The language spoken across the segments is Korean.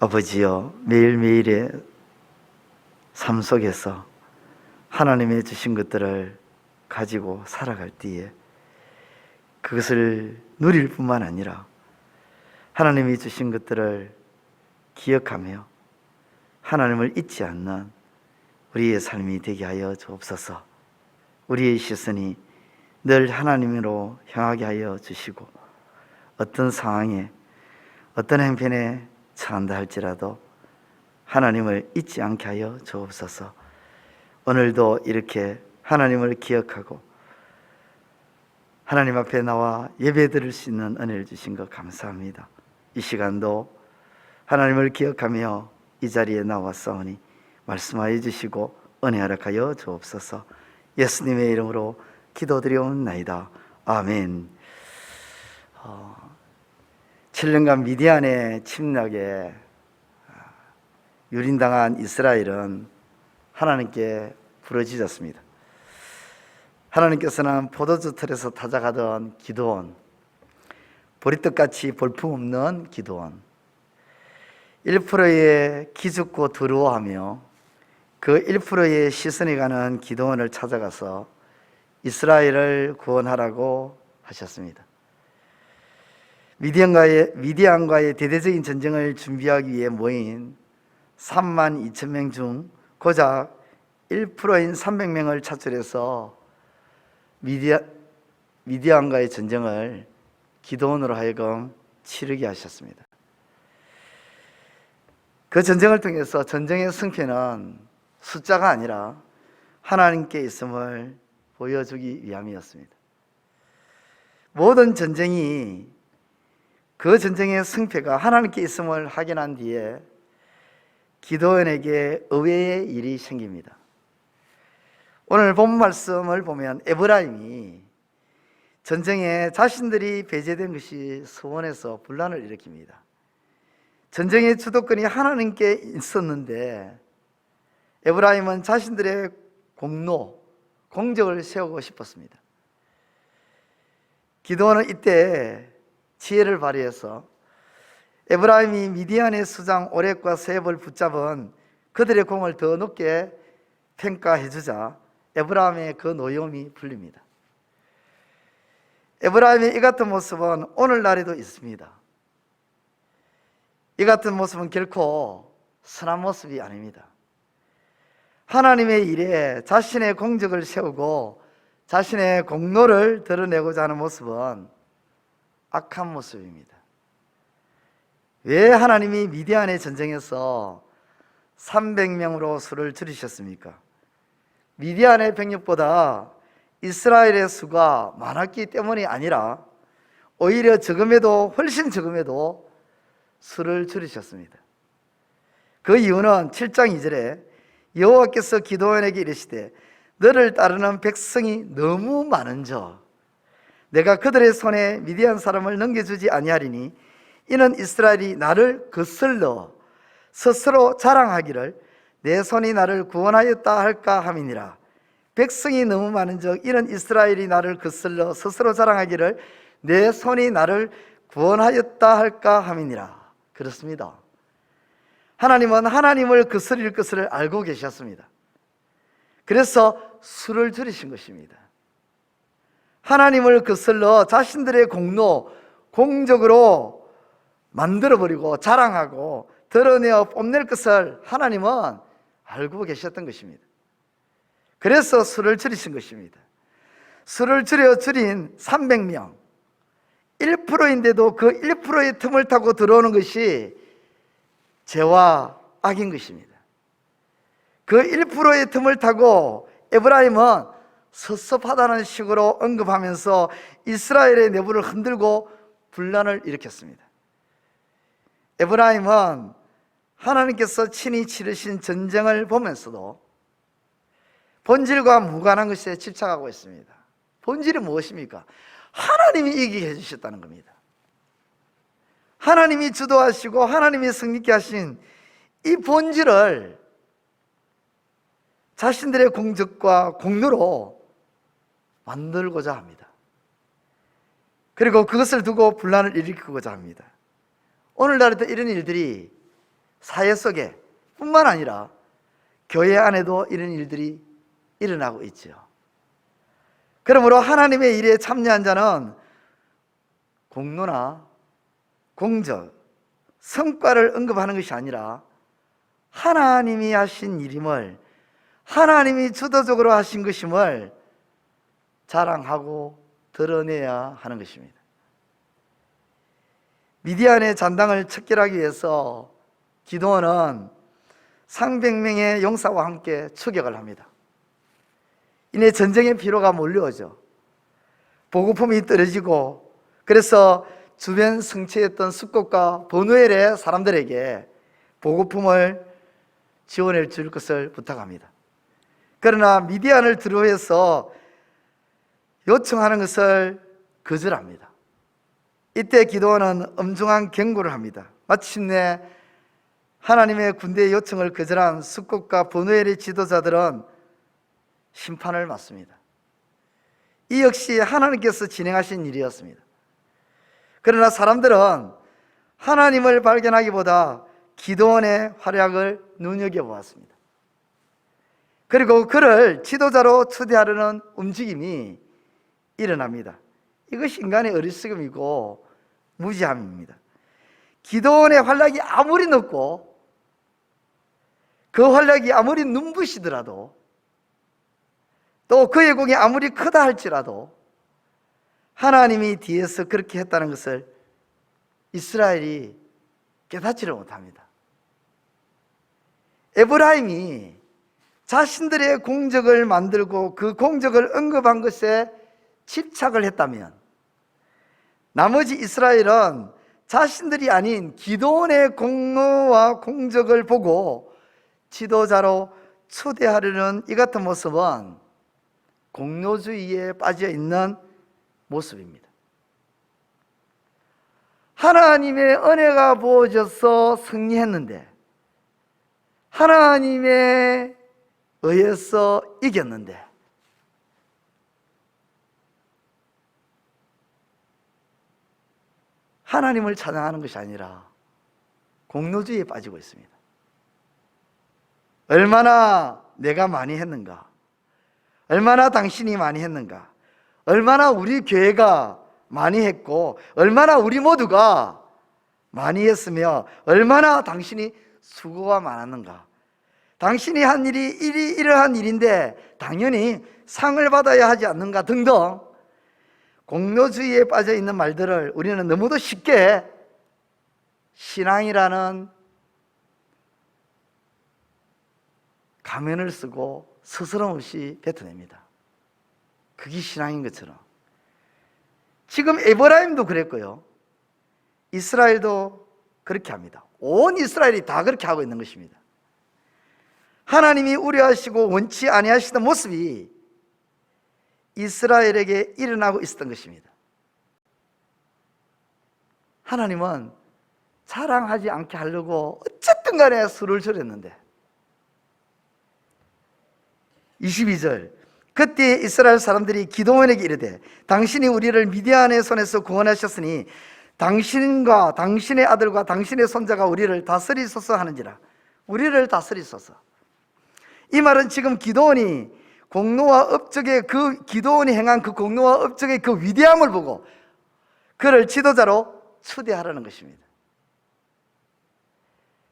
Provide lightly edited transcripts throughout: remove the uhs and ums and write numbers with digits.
아버지여, 매일매일의 삶 속에서 하나님의 주신 것들을 가지고 살아갈 때에 그것을 누릴 뿐만 아니라 하나님이 주신 것들을 기억하며 하나님을 잊지 않는 우리의 삶이 되게 하여 주옵소서. 우리의 시선이 늘 하나님으로 향하게 하여 주시고, 어떤 상황에 어떤 형편에 처한다 할지라도 하나님을 잊지 않게 하여 주옵소서. 오늘도 이렇게 하나님을 기억하고 하나님 앞에 나와 예배 드릴 수 있는 은혜를 주신 것 감사합니다. 이 시간도 하나님을 기억하며 이 자리에 나왔사오니 말씀하여 주시고 은혜 허락하여 주옵소서. 예수님의 이름으로 기도드리옵나이다. 아멘. 7년간 미디안의 침략에 유린당한 이스라엘은 하나님께 부르짖었습니다. 하나님께서는 포도주 틀에서 타작하던 기드온, 보리떡같이 볼품없는 기드온, 1%의 기죽고 두려워하며 그 1%의 시선이 가는 기드온을 찾아가서 이스라엘을 구원하라고 하셨습니다. 미디안과의 대대적인 전쟁을 준비하기 위해 모인 3만 2천 명 중 고작 1%인 300명을 차출해서 미디안과의 전쟁을 기드온으로 하여금 치르게 하셨습니다. 그 전쟁을 통해서 전쟁의 승패는 숫자가 아니라 하나님께 있음을 보여주기 위함이었습니다. 모든 전쟁이 그 전쟁의 승패가 하나님께 있음을 확인한 뒤에 기드온에게 의외의 일이 생깁니다. 오늘 본 말씀을 보면 에브라임이 전쟁에 자신들이 배제된 것이 서원해서 분란을 일으킵니다. 전쟁의 주도권이 하나님께 있었는데 에브라임은 자신들의 공적을 세우고 싶었습니다. 기드온은 이때 지혜를 발휘해서 에브라임이 미디안의 수장 오렉과 세업을 붙잡은 그들의 공을 더 높게 평가해 주자 에브라임의 그 노여움이 풀립니다. 에브라임의 이 같은 모습은 오늘날에도 있습니다. 이 같은 모습은 결코 선한 모습이 아닙니다. 하나님의 일에 자신의 공적을 세우고 자신의 공로를 드러내고자 하는 모습은 악한 모습입니다. 왜 하나님이 미디안의 전쟁에서 300명으로 수를 줄이셨습니까? 미디안의 병력보다 이스라엘의 수가 많았기 때문이 아니라 오히려 훨씬 적음에도 수를 줄이셨습니다. 그 이유는 7장 2절에 여호와께서 기드온에게 이르시되 너를 따르는 백성이 너무 많은즉 내가 그들의 손에 미디안 사람을 넘겨주지 아니하리니 이는 이스라엘이 나를 거슬러 스스로 자랑하기를 내 손이 나를 구원하였다 할까 함이니라. 백성이 너무 많은즉 이는 이스라엘이 나를 거슬러 스스로 자랑하기를 내 손이 나를 구원하였다 할까 함이니라. 그렇습니다. 하나님은 하나님을 거스릴 것을 알고 계셨습니다. 그래서 수를 줄이신 것입니다. 하나님을 거슬러 자신들의 공적으로 만들어버리고 자랑하고 드러내어 뽐낼 것을 하나님은 알고 계셨던 것입니다. 그래서 수를 줄이신 것입니다. 수를 줄인 300명 1%인데도 그 1%의 틈을 타고 들어오는 것이 죄와 악인 것입니다. 그 1%의 틈을 타고 에브라임은 섭섭하다는 식으로 언급하면서 이스라엘의 내부를 흔들고 분란을 일으켰습니다. 에브라임은 하나님께서 친히 치르신 전쟁을 보면서도 본질과 무관한 것에 집착하고 있습니다. 본질이 무엇입니까? 하나님이 이기게 해주셨다는 겁니다. 하나님이 주도하시고 하나님이 승리케 하신 이 본질을 자신들의 공적과 공로로 만들고자 합니다. 그리고 그것을 두고 분란을 일으키고자 합니다. 오늘날에도 이런 일들이 사회 속에 뿐만 아니라 교회 안에도 이런 일들이 일어나고 있죠. 그러므로 하나님의 일에 참여한 자는 공로나 공적, 성과를 언급하는 것이 아니라 하나님이 하신 일임을, 하나님이 주도적으로 하신 것임을 자랑하고 드러내야 하는 것입니다. 미디안의 잔당을 척결하기 위해서 기드온은 300명의 용사와 함께 추격을 합니다. 이내 전쟁의 피로가 몰려오죠. 보급품이 떨어지고, 그래서 주변 성취했던 숫곳과 버누엘의 사람들에게 보급품을 지원해 줄 것을 부탁합니다. 그러나 미디안을 두려워해서 요청하는 것을 거절합니다. 이때 기드온은 엄중한 경고를 합니다. 마침내 하나님의 군대의 요청을 거절한 숫곳과 버누엘의 지도자들은 심판을 받습니다. 이 역시 하나님께서 진행하신 일이었습니다. 그러나 사람들은 하나님을 발견하기보다 기드온의 활약을 눈여겨보았습니다. 그리고 그를 지도자로 초대하려는 움직임이 일어납니다. 이것이 인간의 어리석음이고 무지함입니다. 기드온의 활약이 아무리 높고 그 활약이 아무리 눈부시더라도, 또 그의 공이 아무리 크다 할지라도 하나님이 뒤에서 그렇게 했다는 것을 이스라엘이 깨닫지를 못합니다. 에브라임이 자신들의 공적을 만들고 그 공적을 언급한 것에 집착을 했다면, 나머지 이스라엘은 자신들이 아닌 기드온의 공로와 공적을 보고 지도자로 초대하려는 이 같은 모습은 공로주의에 빠져 있는 모습입니다. 하나님의 은혜가 부어져서 승리했는데, 하나님에 의해서 이겼는데, 하나님을 찬양하는 것이 아니라 공로주의에 빠지고 있습니다. 얼마나 내가 많이 했는가, 얼마나 당신이 많이 했는가, 얼마나 우리 교회가 많이 했고, 얼마나 우리 모두가 많이 했으며, 얼마나 당신이 수고가 많았는가, 당신이 한 일이 이러한 일인데 당연히 상을 받아야 하지 않는가 등등 공로주의에 빠져 있는 말들을 우리는 너무도 쉽게 신앙이라는 가면을 쓰고 스스럼 없이 뱉어냅니다. 그게 신앙인 것처럼. 지금 에브라임도 그랬고요, 이스라엘도 그렇게 합니다. 온 이스라엘이 다 그렇게 하고 있는 것입니다. 하나님이 우려하시고 원치 아니하시던 모습이 이스라엘에게 일어나고 있었던 것입니다. 하나님은 자랑하지 않게 하려고 어쨌든 간에 수를 줄였는데, 22절, 그때 이스라엘 사람들이 기드온에게 이르되 당신이 우리를 미디안의 손에서 구원하셨으니 당신과 당신의 아들과 당신의 손자가 우리를 다스리소서 하는지라. 우리를 다스리소서. 이 말은 지금 기드온이 공로와 업적의 그 기드온이 행한 그 공로와 업적의 그 위대함을 보고 그를 지도자로 초대하라는 것입니다.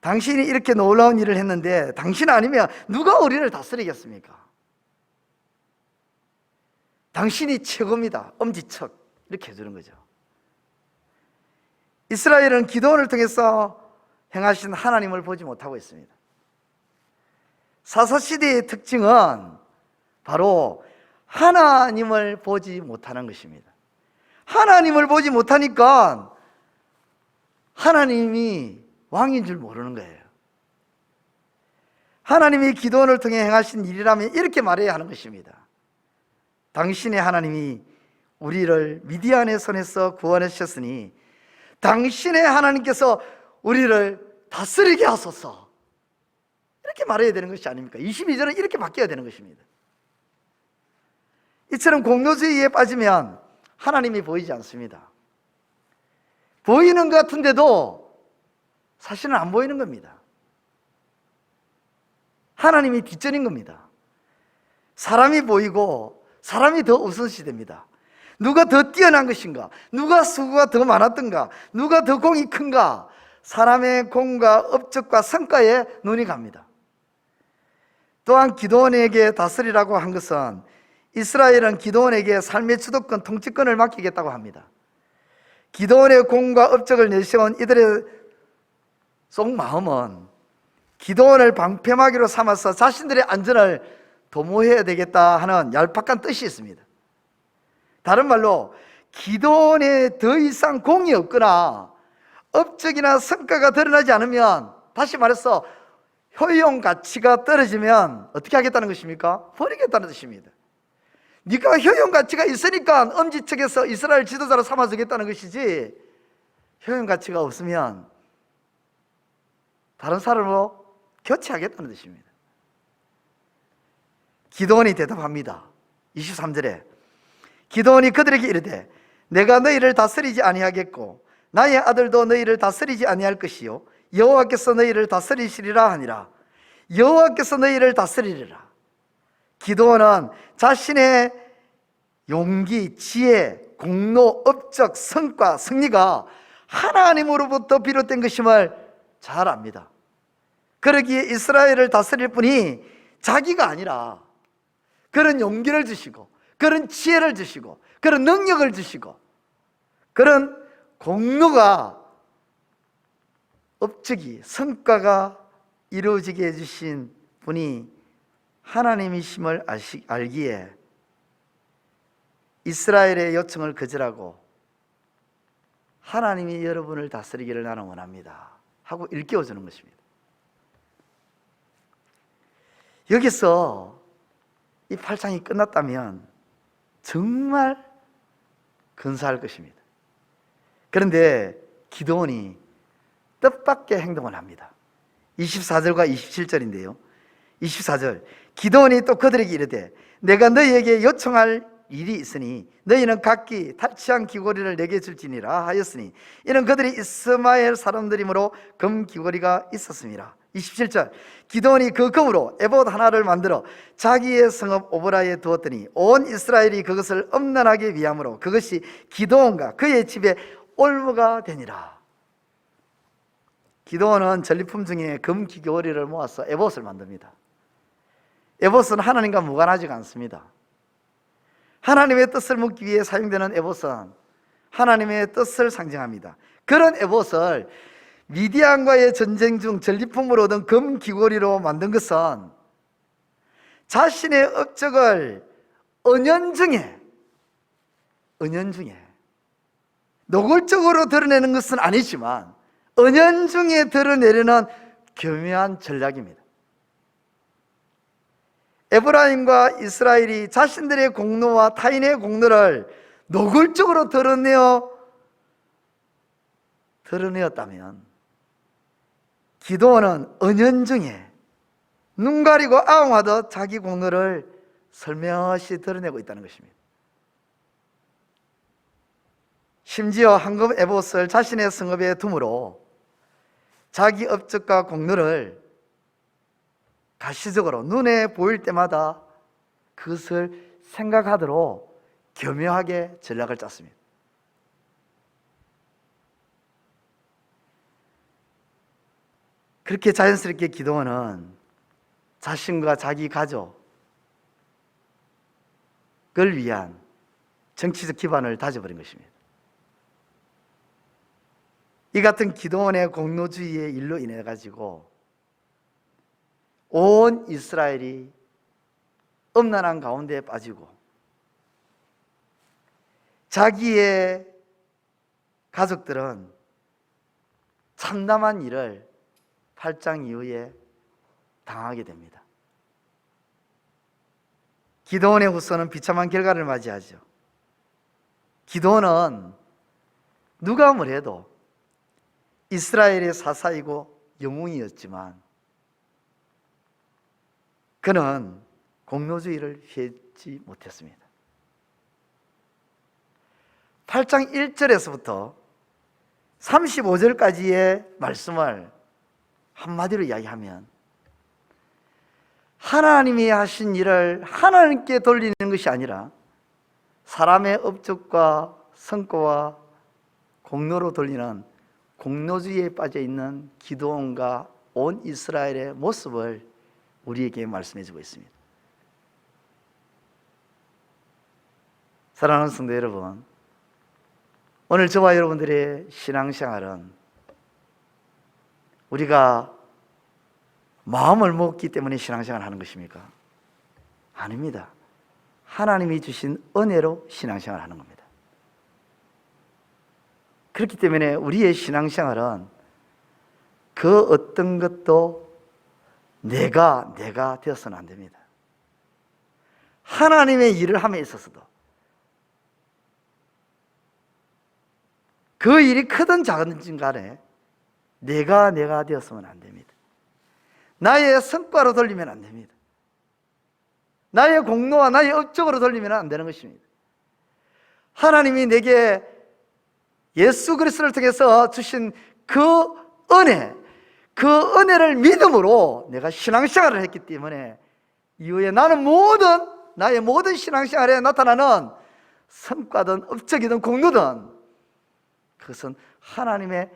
당신이 이렇게 놀라운 일을 했는데 당신 아니면 누가 우리를 다스리겠습니까? 당신이 최고입니다. 엄지척 이렇게 해주는 거죠. 이스라엘은 기드온을 통해서 행하신 하나님을 보지 못하고 있습니다. 사사시대의 특징은 바로 하나님을 보지 못하는 것입니다. 하나님을 보지 못하니까 하나님이 왕인 줄 모르는 거예요. 하나님이 기드온을 통해 행하신 일이라면 이렇게 말해야 하는 것입니다. 당신의 하나님이 우리를 미디안의 손에서 구원하셨으니 당신의 하나님께서 우리를 다스리게 하소서, 이렇게 말해야 되는 것이 아닙니까? 22절은 이렇게 바뀌어야 되는 것입니다. 이처럼 공로주의에 빠지면 하나님이 보이지 않습니다. 보이는 것 같은데도 사실은 안 보이는 겁니다. 하나님이 뒷전인 겁니다. 사람이 보이고 사람이 더 우선시됩니다. 누가 더 뛰어난 것인가? 누가 수고가 더 많았던가? 누가 더 공이 큰가? 사람의 공과 업적과 성과에 눈이 갑니다. 또한 기드온에게 다스리라고 한 것은 이스라엘은 기드온에게 삶의 주도권, 통치권을 맡기겠다고 합니다. 기드온의 공과 업적을 내세운 이들의 속마음은 기드온을 방패막이로 삼아서 자신들의 안전을 도모해야 되겠다 하는 얄팍한 뜻이 있습니다. 다른 말로 기드온에 더 이상 공이 없거나 업적이나 성과가 드러나지 않으면, 다시 말해서 효용 가치가 떨어지면 어떻게 하겠다는 것입니까? 버리겠다는 뜻입니다. 네가 효용 가치가 있으니까 엄지척에서 이스라엘 지도자로 삼아주겠다는 것이지, 효용 가치가 없으면 다른 사람으로 교체하겠다는 뜻입니다. 기드온이 대답합니다. 23절에 기드온이 그들에게 이르되 내가 너희를 다스리지 아니하겠고 나의 아들도 너희를 다스리지 아니할 것이요 여호와께서 너희를 다스리시리라 하니라. 여호와께서 너희를 다스리리라. 기드온은 자신의 용기, 지혜, 공로, 업적, 성과, 승리가 하나님으로부터 비롯된 것임을 잘 압니다. 그러기에 이스라엘을 다스릴 분이 자기가 아니라 그런 용기를 주시고 그런 지혜를 주시고 그런 능력을 주시고 그런 공로가, 업적이, 성과가 이루어지게 해주신 분이 하나님이심을 알기에 이스라엘의 요청을 거절하고 하나님이 여러분을 다스리기를 나는 원합니다 하고 일깨워주는 것입니다. 여기서 이 8장이 끝났다면 정말 근사할 것입니다. 그런데 기드온이 뜻밖의 행동을 합니다. 24절과 27절인데요 24절 기드온이 또 그들에게 이르되 내가 너희에게 요청할 일이 있으니 너희는 각기 탈취한 귀고리를 내게 줄지니라 하였으니 이는 그들이 이스마엘 사람들이므로 금 귀고리가 있었습니다. 27절 기드온이 그 금으로 에봇 하나를 만들어 자기의 성읍 오보라에 두었더니 온 이스라엘이 그것을 엄란하게 위함으로 그것이 기드온과 그의 집에 올무가 되니라. 기드온은 전리품 중에 금 귀고리를 모아서 에봇을 만듭니다. 에봇은 하나님과 무관하지가 않습니다. 하나님의 뜻을 묻기 위해 사용되는 에봇은 하나님의 뜻을 상징합니다. 그런 에봇을 미디안과의 전쟁 중 전리품으로 얻은 금 귀고리로 만든 것은 자신의 업적을 은연중에 노골적으로 드러내는 것은 아니지만 은연중에 드러내려는 교묘한 전략입니다. 에브라임과 이스라엘이 자신들의 공로와 타인의 공로를 노골적으로 드러내었다면 기드온은 은연중에 눈 가리고 아웅하듯 자기 공로를 설명없이 드러내고 있다는 것입니다. 심지어 황금 에봇을 자신의 성읍에 둠으로 자기 업적과 공로를 가시적으로 눈에 보일 때마다 그것을 생각하도록 교묘하게 전략을 짰습니다. 그렇게 자연스럽게 기드온은 자신과 자기 가족을 위한 정치적 기반을 다져버린 것입니다. 이 같은 기드온의 공로주의의 일로 인해 가지고 온 이스라엘이 엄난한 가운데에 빠지고 자기의 가족들은 참담한 일을 8장 이후에 당하게 됩니다. 기드온의 후손은 비참한 결과를 맞이하죠. 기드온은 누가 뭐래도 이스라엘의 사사이고 영웅이었지만 그는 공로주의를 피하지 못했습니다. 8장 1절에서부터 35절까지의 말씀을 한마디로 이야기하면 하나님이 하신 일을 하나님께 돌리는 것이 아니라 사람의 업적과 성과와 공로로 돌리는 공로주의에 빠져 있는 기드온과 온 이스라엘의 모습을 우리에게 말씀해 주고 있습니다. 사랑하는 성도 여러분, 오늘 저와 여러분들의 신앙생활은 우리가 마음을 먹기 때문에 신앙생활을 하는 것입니까? 아닙니다. 하나님이 주신 은혜로 신앙생활을 하는 겁니다. 그렇기 때문에 우리의 신앙생활은 그 어떤 것도 내가 되어서는 안 됩니다. 하나님의 일을 함에 있어서도 그 일이 크든 작은지 간에 내가 되었으면 안 됩니다. 나의 성과로 돌리면 안 됩니다. 나의 공로와 나의 업적으로 돌리면 안 되는 것입니다. 하나님이 내게 예수 그리스도를 통해서 주신 그 은혜를 믿음으로 내가 신앙생활을 했기 때문에 이후에 나의 모든 신앙생활에 나타나는 성과든 업적이든 공로든 그것은 하나님의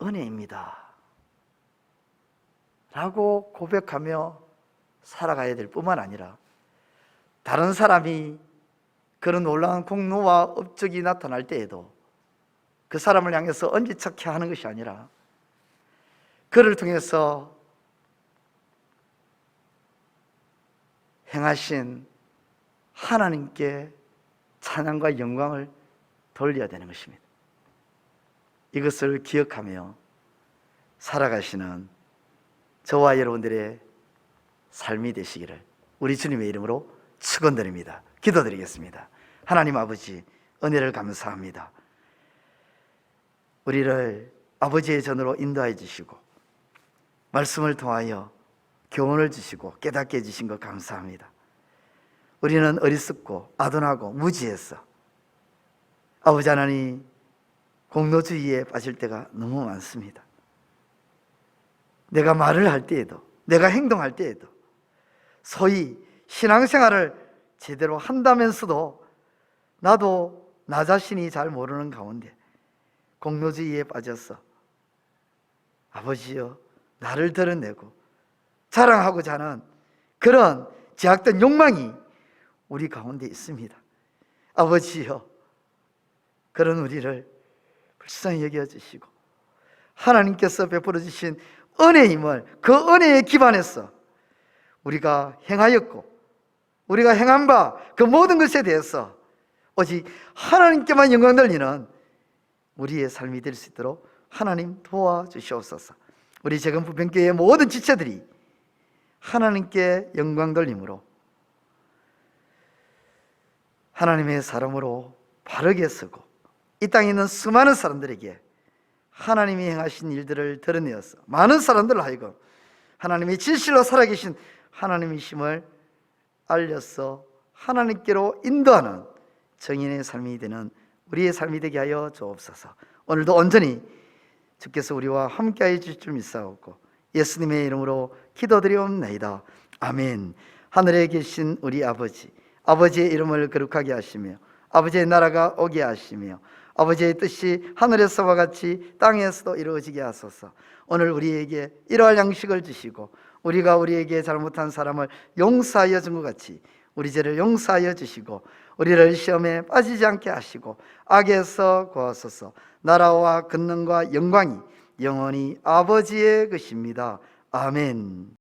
은혜입니다 라고 고백하며 살아가야 될 뿐만 아니라 다른 사람이 그런 놀라운 공로와 업적이 나타날 때에도 그 사람을 향해서 언제척해 하는 것이 아니라 그를 통해서 행하신 하나님께 찬양과 영광을 돌려야 되는 것입니다. 이것을 기억하며 살아가시는 저와 여러분들의 삶이 되시기를 우리 주님의 이름으로 축원드립니다. 기도드리겠습니다. 하나님 아버지, 은혜를 감사합니다. 우리를 아버지의 전으로 인도해 주시고 말씀을 통하여 교훈을 주시고 깨닫게 해주신 것 감사합니다. 우리는 어리석고 아둔하고 무지해서 아버지 하나님 공로주의에 빠질 때가 너무 많습니다. 내가 말을 할 때에도 내가 행동할 때에도 소위 신앙생활을 제대로 한다면서도 나도 나 자신이 잘 모르는 가운데 공로주의에 빠져서 아버지여 나를 드러내고 자랑하고자 하는 그런 제약된 욕망이 우리 가운데 있습니다. 아버지여 그런 우리를 불쌍히 여겨주시고 하나님께서 베풀어 주신 은혜임을 그 은혜에 기반해서 우리가 행하였고 우리가 행한 바 그 모든 것에 대해서 오직 하나님께만 영광 돌리는 우리의 삶이 될 수 있도록 하나님 도와주시옵소서. 우리 재건부평교회의 모든 지체들이 하나님께 영광 돌림으로 하나님의 사람으로 바르게 서고 이 땅에 있는 수많은 사람들에게 하나님이 행하신 일들을 드러내어서 많은 사람들을 하여금 하나님이 진실로 살아계신 하나님이심을 알려서 하나님께로 인도하는 정인의 삶이 되는 우리의 삶이 되게 하여 주옵소서. 오늘도 온전히 주께서 우리와 함께하여 주실 줄 믿사옵고 예수님의 이름으로 기도드리옵나이다. 아멘. 하늘에 계신 우리 아버지, 아버지의 이름을 거룩하게 하시며 아버지의 나라가 오게 하시며 아버지의 뜻이 하늘에서와 같이 땅에서도 이루어지게 하소서. 오늘 우리에게 이러할 양식을 주시고 우리가 우리에게 잘못한 사람을 용서하여 준 것 같이 우리 죄를 용서하여 주시고 우리를 시험에 빠지지 않게 하시고 악에서 구하소서. 나라와 권능과 영광이 영원히 아버지의 것입니다. 아멘.